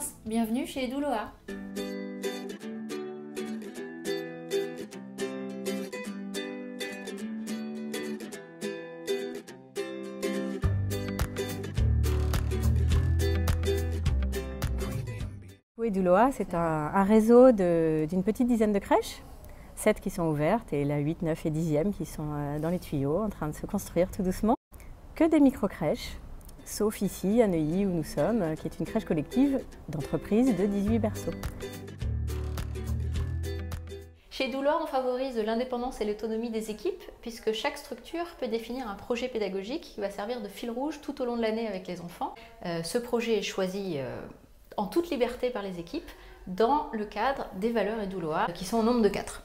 vacances, bienvenue chez Douloa. Oui, Douloa, c'est un réseau d'une petite dizaine de crèches, 7 qui sont ouvertes et la 8, 9 et 10e qui sont dans les tuyaux, en train de se construire tout doucement. Que des micro-crèches, sauf ici à Neuilly où nous sommes, qui est une crèche collective d'entreprise de 18 berceaux. Chez Douloa, on favorise l'indépendance et l'autonomie des équipes puisque chaque structure peut définir un projet pédagogique qui va servir de fil rouge tout au long de l'année avec les enfants. Ce projet est choisi en toute liberté par les équipes dans le cadre des valeurs Douloa qui sont au nombre de 4.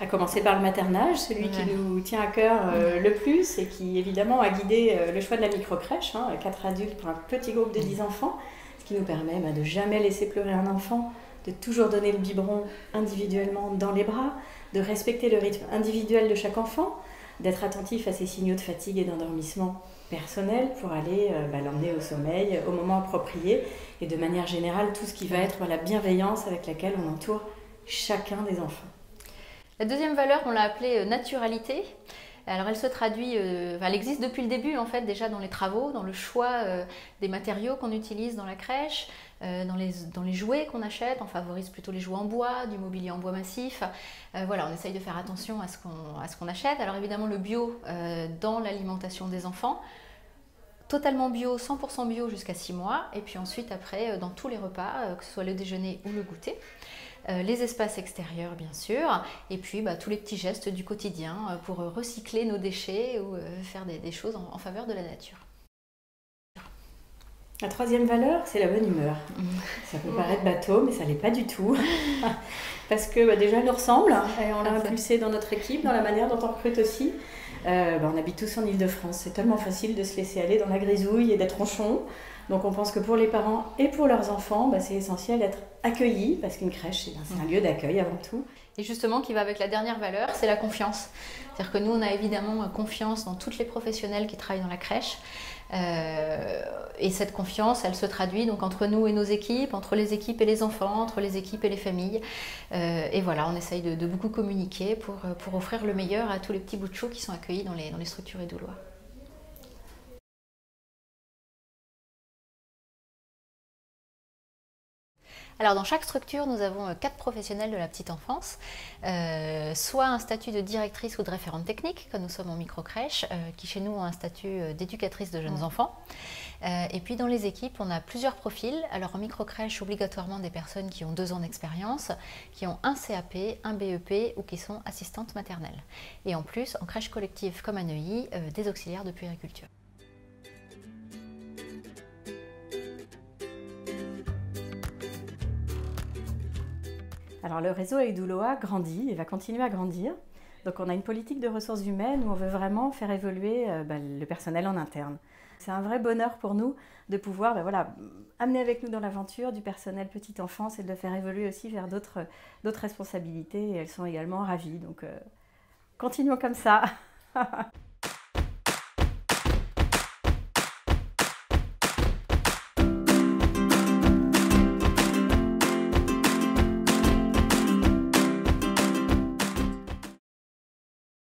À commencer par le maternage, celui qui nous tient à cœur le plus et qui évidemment a guidé le choix de la micro-crèche, 4 adultes pour un petit groupe de 10 enfants, ce qui nous permet de jamais laisser pleurer un enfant, de toujours donner le biberon individuellement dans les bras, de respecter le rythme individuel de chaque enfant, d'être attentif à ses signaux de fatigue et d'endormissement personnel pour aller l'emmener au sommeil au moment approprié et de manière générale tout ce qui va être la bienveillance avec laquelle on entoure chacun des enfants. La deuxième valeur, on l'a appelée naturalité. Alors elle se traduit, elle existe depuis le début en fait déjà dans les travaux, dans le choix des matériaux qu'on utilise dans la crèche, dans les jouets qu'on achète. On favorise plutôt les jouets en bois, du mobilier en bois massif. Voilà, on essaye de faire attention à ce qu'on achète. Alors évidemment le bio dans l'alimentation des enfants, totalement bio, 100% bio jusqu'à 6 mois. Et puis ensuite après dans tous les repas, que ce soit le déjeuner ou le goûter. Les espaces extérieurs bien sûr, et puis tous les petits gestes du quotidien pour recycler nos déchets ou faire des choses en faveur de la nature. La troisième valeur, c'est la bonne humeur. Ça peut paraître bateau, mais ça ne l'est pas du tout. Parce que déjà, elle nous ressemble, et on l'a impulsé dans notre équipe, dans la manière dont on recrute aussi. On habite tous en Île-de-France, c'est tellement facile de se laisser aller dans la grisouille et d'être ronchon. Donc on pense que pour les parents et pour leurs enfants, c'est essentiel d'être accueillis, parce qu'une crèche, c'est un lieu d'accueil avant tout. Et justement, qui va avec la dernière valeur, c'est la confiance. C'est-à-dire que nous, on a évidemment confiance dans toutes les professionnels qui travaillent dans la crèche. Et cette confiance, elle se traduit donc entre nous et nos équipes, entre les équipes et les enfants, entre les équipes et les familles. Et voilà, on essaye de beaucoup communiquer pour offrir le meilleur à tous les petits bouts de chou qui sont accueillis dans les structures Douloa. Alors dans chaque structure, nous avons 4 professionnels de la petite enfance, soit un statut de directrice ou de référente technique, comme nous sommes en micro-crèche, qui chez nous ont un statut d'éducatrice de jeunes enfants. Et puis dans les équipes, on a plusieurs profils. Alors en micro-crèche, obligatoirement des personnes qui ont 2 ans d'expérience, qui ont un CAP, un BEP ou qui sont assistantes maternelles. Et en plus, en crèche collective comme à Neuilly, des auxiliaires de puériculture. Alors le réseau Douloa grandit et va continuer à grandir. Donc on a une politique de ressources humaines où on veut vraiment faire évoluer le personnel en interne. C'est un vrai bonheur pour nous de pouvoir amener avec nous dans l'aventure du personnel petite enfance et de le faire évoluer aussi vers d'autres responsabilités. Et elles sont également ravies. Donc continuons comme ça.